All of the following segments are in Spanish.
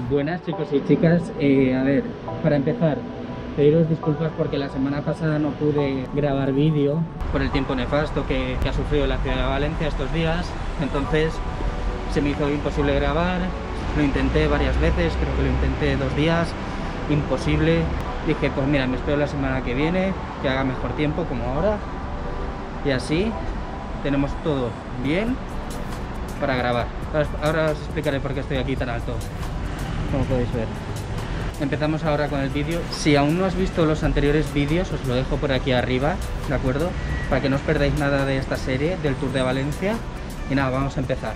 Buenas chicos y chicas, a ver, para empezar, pediros disculpas porque la semana pasada no pude grabar vídeo por el tiempo nefasto que ha sufrido la ciudad de Valencia estos días. Entonces se me hizo imposible grabar, lo intenté varias veces, creo que lo intenté 2 días, imposible. Dije, pues mira, me espero la semana que viene, que haga mejor tiempo como ahora, y así tenemos todo bien para grabar. Ahora os explicaré por qué estoy aquí tan alto, como podéis ver. Empezamos ahora con el vídeo. Si aún no has visto los anteriores vídeos, os lo dejo por aquí arriba, ¿de acuerdo? Para que no os perdáis nada de esta serie del Tour de Valencia. Y nada, vamos a empezar.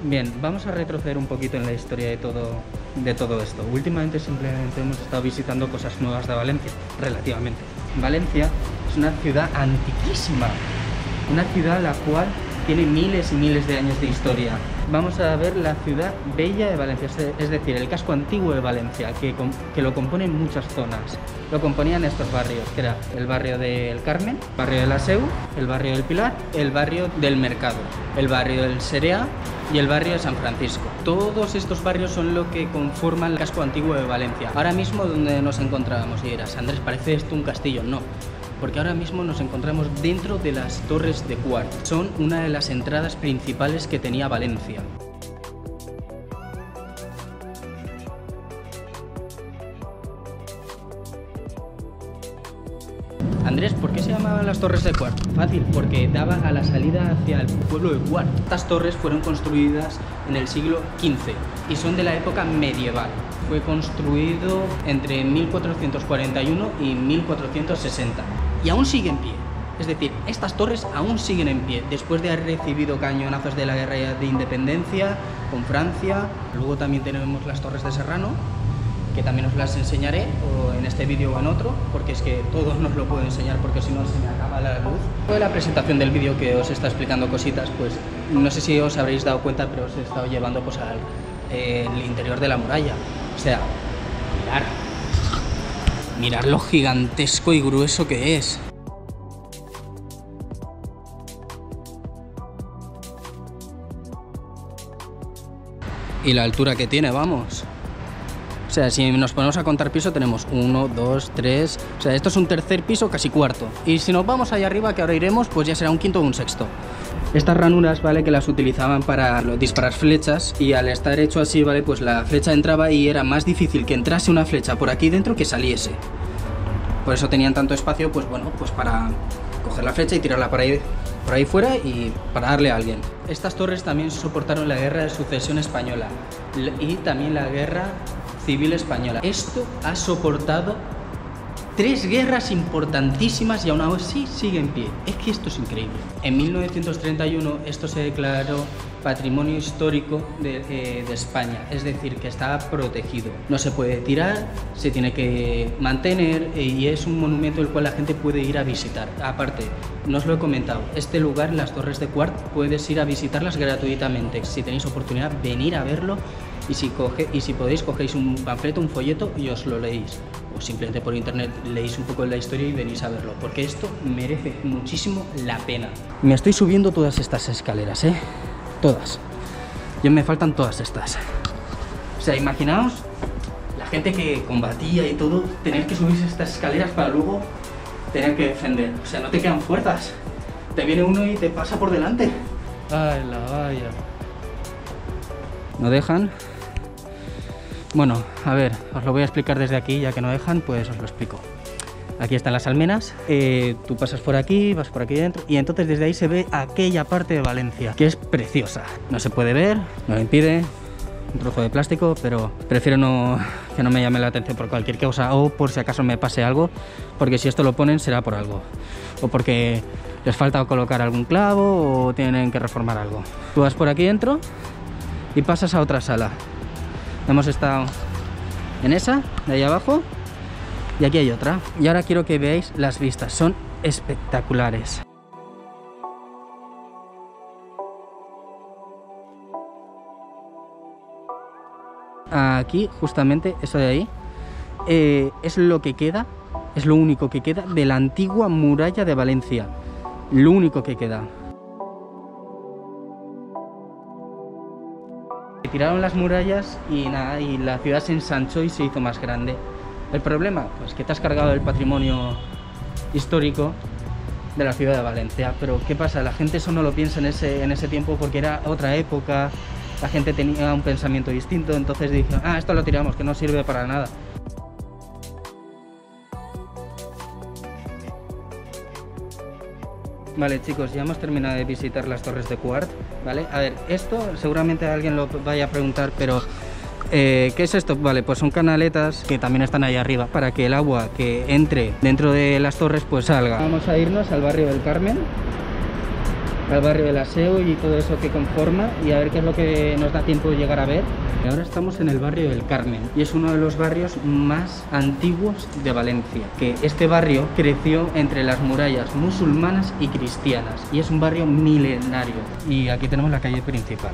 Bien, vamos a retroceder un poquito en la historia de todo esto. Últimamente simplemente hemos estado visitando cosas nuevas de Valencia, relativamente. Valencia es una ciudad antiquísima, una ciudad la cual tiene miles y miles de años de historia. Vamos a ver la ciudad bella de Valencia, es decir, el casco antiguo de Valencia, que lo componen muchas zonas. Lo componían estos barrios, que era el barrio del Carmen, el barrio de la Seu, el barrio del Pilar, el barrio del Mercado, el barrio del Serea y el barrio de San Francisco. Todos estos barrios son lo que conforman el casco antiguo de Valencia. Ahora mismo donde nos encontrábamos, y dirás, Andrés, parece esto un castillo. No, porque ahora mismo nos encontramos dentro de las Torres de Quart. Son una de las entradas principales que tenía Valencia. Andrés, ¿por qué se llamaban las Torres de Quart? Fácil, porque daba a la salida hacia el pueblo de Quart. Estas torres fueron construidas en el siglo XV y son de la época medieval. Fue construido entre 1441 y 1460 y aún sigue en pie. Es decir, estas torres aún siguen en pie después de haber recibido cañonazos de la guerra de independencia con Francia. Luego también tenemos las Torres de Serrano, que también os las enseñaré, o en este vídeo o en otro, porque es que todos no os lo puedo enseñar porque si no se me acaba la luz. Después de la presentación del vídeo que os está explicando cositas, pues no sé si os habréis dado cuenta, pero os he estado llevando pues al el interior de la muralla. O sea, mirad lo gigantesco y grueso que es. Y la altura que tiene, vamos. O sea, si nos ponemos a contar piso, tenemos 1, 2, 3... O sea, esto es un tercer piso, casi cuarto. Y si nos vamos allá arriba, que ahora iremos, pues ya será un quinto o un sexto. Estas ranuras, ¿vale? Que las utilizaban para disparar flechas, y al estar hecho así, ¿vale? Pues la flecha entraba y era más difícil que entrase una flecha por aquí dentro que saliese. Por eso tenían tanto espacio, pues bueno, pues para coger la flecha y tirarla por ahí fuera y para darle a alguien. Estas torres también soportaron la guerra de sucesión española y también la guerra civil española. Esto ha soportado 3 guerras importantísimas y aún así sigue en pie. Es que esto es increíble. En 1931 esto se declaró Patrimonio Histórico de España, es decir, que está protegido. No se puede tirar, se tiene que mantener y es un monumento el cual la gente puede ir a visitar. Aparte, no os lo he comentado, este lugar, las Torres de Quart, puedes ir a visitarlas gratuitamente. Si tenéis oportunidad, venir a verlo. Y si podéis, cogéis un panfleto, un folleto y os lo leéis. O simplemente por internet leéis un poco de la historia y venís a verlo. Porque esto merece muchísimo la pena. Me estoy subiendo todas estas escaleras, ¿eh? Todas. Ya me faltan todas estas. O sea, imaginaos la gente que combatía y todo, tener que subirse estas escaleras para luego tener que defender. O sea, no te quedan fuerzas. Te viene uno y te pasa por delante. Ay, la vaya. ¿No dejan? Bueno, a ver, os lo voy a explicar desde aquí, ya que no dejan, pues os lo explico. Aquí están las almenas, tú pasas por aquí, vas por aquí dentro, y entonces desde ahí se ve aquella parte de Valencia, que es preciosa. No se puede ver, no lo impide, un trozo de plástico, pero prefiero que no me llame la atención por cualquier cosa, o por si acaso me pase algo, porque si esto lo ponen será por algo, o porque les falta colocar algún clavo, o tienen que reformar algo. Tú vas por aquí dentro y pasas a otra sala. Hemos estado en esa, de ahí abajo, y aquí hay otra. Y ahora quiero que veáis las vistas, son espectaculares. Aquí, justamente, eso de ahí, es lo que queda, es lo único que queda de la antigua muralla de Valencia. Lo único que queda. Tiraron las murallas y nada, y la ciudad se ensanchó y se hizo más grande. El problema, pues que te has cargado el patrimonio histórico de la ciudad de Valencia. Pero ¿qué pasa? La gente eso no lo piensa en ese tiempo porque era otra época, la gente tenía un pensamiento distinto, entonces dijeron, ah, esto lo tiramos, que no sirve para nada. Vale, chicos, ya hemos terminado de visitar las torres de Quart, ¿vale? A ver, esto seguramente alguien lo vaya a preguntar, pero ¿qué es esto? Vale, pues son canaletas que también están ahí arriba para que el agua que entre dentro de las torres pues salga. Vamos a irnos al barrio del Carmen, al barrio del Aseo y todo eso que conforma, y a ver qué es lo que nos da tiempo de llegar a ver. Y ahora estamos en el barrio del Carmen y es uno de los barrios más antiguos de Valencia, que este barrio creció entre las murallas musulmanas y cristianas y es un barrio milenario. Y aquí tenemos la calle principal.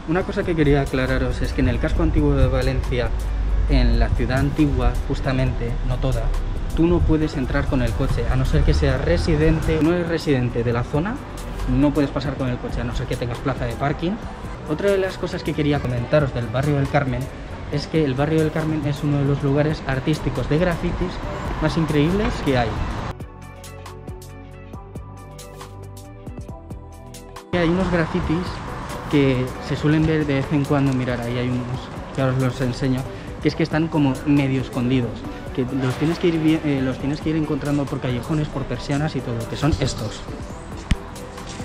Una cosa que quería aclararos es que en el casco antiguo de Valencia, en la ciudad antigua justamente, no toda, tú no puedes entrar con el coche, a no ser que seas residente. No eres residente de la zona, no puedes pasar con el coche, a no ser que tengas plaza de parking. Otra de las cosas que quería comentaros del barrio del Carmen es que el barrio del Carmen es uno de los lugares artísticos de grafitis más increíbles que hay. Hay unos grafitis que se suelen ver de vez en cuando, mirar, ahí hay unos, que ahora os los enseño, que es que están como medio escondidos, que los tienes que ir encontrando por callejones, por persianas y todo, que son estos.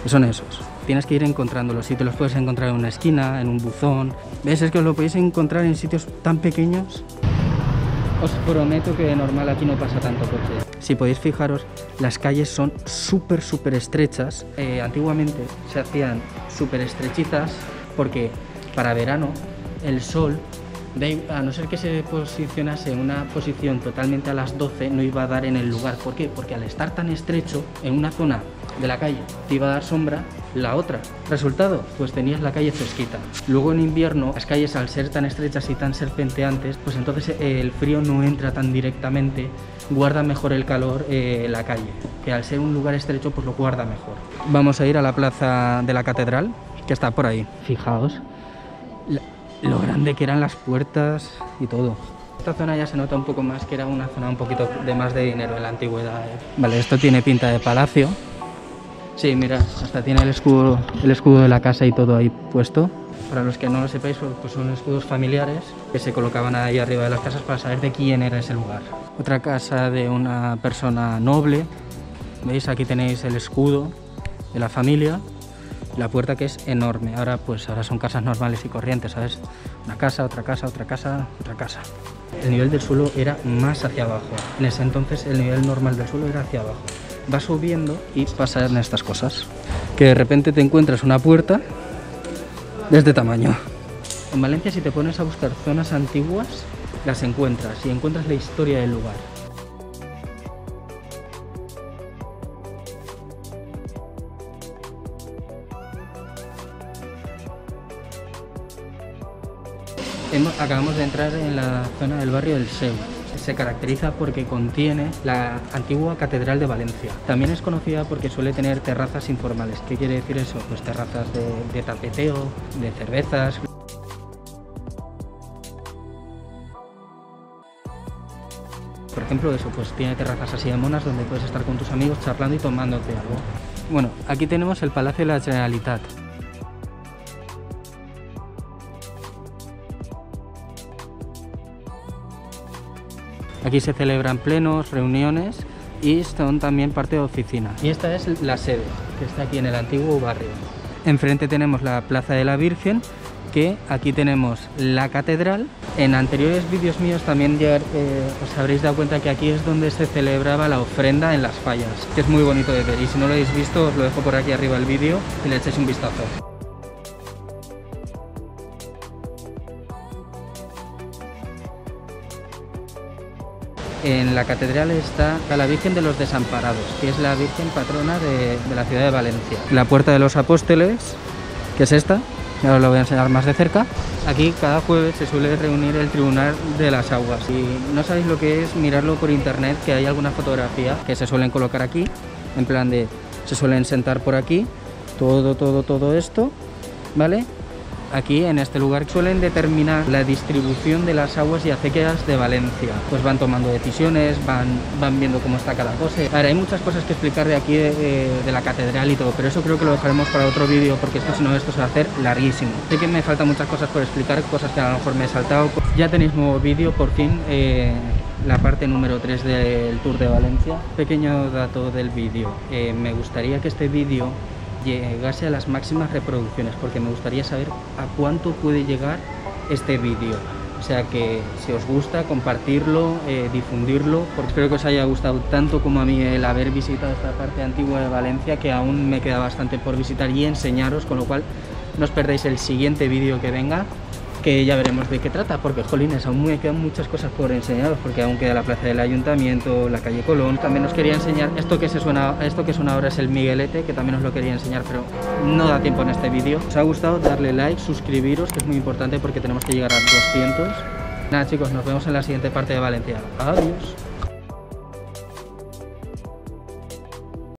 Son esos. Tienes que ir encontrándolos y te los puedes encontrar en una esquina, en un buzón. ¿Ves? Es que os lo podéis encontrar en sitios tan pequeños. Os prometo que de normal aquí no pasa tanto coche. Si podéis fijaros, las calles son súper estrechas. Antiguamente se hacían súper estrechitas porque para verano el sol, a no ser que se posicionase en una posición totalmente a las 12, no iba a dar en el lugar. ¿Por qué? Porque al estar tan estrecho en una zona de la calle te iba a dar sombra la otra. Resultado, pues tenías la calle fresquita. Luego en invierno, las calles al ser tan estrechas y tan serpenteantes, pues entonces el frío no entra tan directamente, guarda mejor el calor la calle, que al ser un lugar estrecho pues lo guarda mejor. Vamos a ir a la plaza de la catedral, que está por ahí. Fijaos lo grande que eran las puertas y todo. Esta zona ya se nota un poco más que era una zona un poquito de más de dinero en la antigüedad. Vale, esto tiene pinta de palacio. Sí, mira, hasta tiene el escudo de la casa y todo ahí puesto. Para los que no lo sepáis, pues son escudos familiares que se colocaban ahí arriba de las casas para saber de quién era ese lugar. Otra casa de una persona noble. ¿Veis? Aquí tenéis el escudo de la familia. La puerta, que es enorme. Ahora son casas normales y corrientes, ¿sabes? Una casa, otra casa, otra casa, otra casa. El nivel del suelo era más hacia abajo. En ese entonces el nivel normal del suelo era hacia abajo. Va subiendo y pasan estas cosas. Que de repente te encuentras una puerta de este tamaño. En Valencia, si te pones a buscar zonas antiguas, las encuentras y encuentras la historia del lugar. Acabamos de entrar en la zona del barrio del Seu. Se caracteriza porque contiene la antigua Catedral de Valencia. También es conocida porque suele tener terrazas informales. ¿Qué quiere decir eso? Pues terrazas de tapeteo, de cervezas. Por ejemplo, eso, pues tiene terrazas así de monas donde puedes estar con tus amigos charlando y tomándote algo. Bueno, aquí tenemos el Palacio de la Generalitat. Aquí se celebran plenos, reuniones y son también parte de oficina. Y esta es la sede, que está aquí en el antiguo barrio. Enfrente tenemos la Plaza de la Virgen, que aquí tenemos la catedral. En anteriores vídeos míos también ya os habréis dado cuenta que aquí es donde se celebraba la ofrenda en las fallas, que es muy bonito de ver. Y si no lo habéis visto, os lo dejo por aquí arriba el vídeo y le echéis un vistazo. En la catedral está la Virgen de los Desamparados, que es la Virgen patrona de la ciudad de Valencia. La Puerta de los Apóstoles, que es esta, ahora os lo voy a enseñar más de cerca. Aquí cada jueves se suele reunir el Tribunal de las Aguas. Si no sabéis lo que es, miradlo por internet, que hay alguna fotografía que se suelen colocar aquí, en plan de se suelen sentar por aquí, todo esto, ¿vale? Aquí en este lugar suelen determinar la distribución de las aguas y acequias de Valencia. Pues van tomando decisiones, van viendo cómo está cada cosa. A ver, hay muchas cosas que explicar de aquí de la catedral y todo, pero eso creo que lo dejaremos para otro vídeo, porque es que si no esto se va a hacer larguísimo. Sé que me faltan muchas cosas por explicar, cosas que a lo mejor me he saltado. Ya tenéis nuevo vídeo, por fin, la parte número 3 del Tour de Valencia. Pequeño dato del vídeo, me gustaría que este vídeo llegase a las máximas reproducciones, porque me gustaría saber a cuánto puede llegar este vídeo. O sea que si os gusta, compartirlo, difundirlo, porque espero que os haya gustado tanto como a mí el haber visitado esta parte antigua de Valencia, que aún me queda bastante por visitar y enseñaros, con lo cual no os perdáis el siguiente vídeo que venga, que ya veremos de qué trata, porque jolines, aún me quedan muchas cosas por enseñaros, porque aún queda la plaza del Ayuntamiento, la calle Colón. También os quería enseñar esto que suena ahora, es el Miguelete, que también os lo quería enseñar, pero no da tiempo en este vídeo. ¿Os ha gustado? Darle like, suscribiros, que es muy importante porque tenemos que llegar a 200. Nada chicos, nos vemos en la siguiente parte de Valencia. Adiós.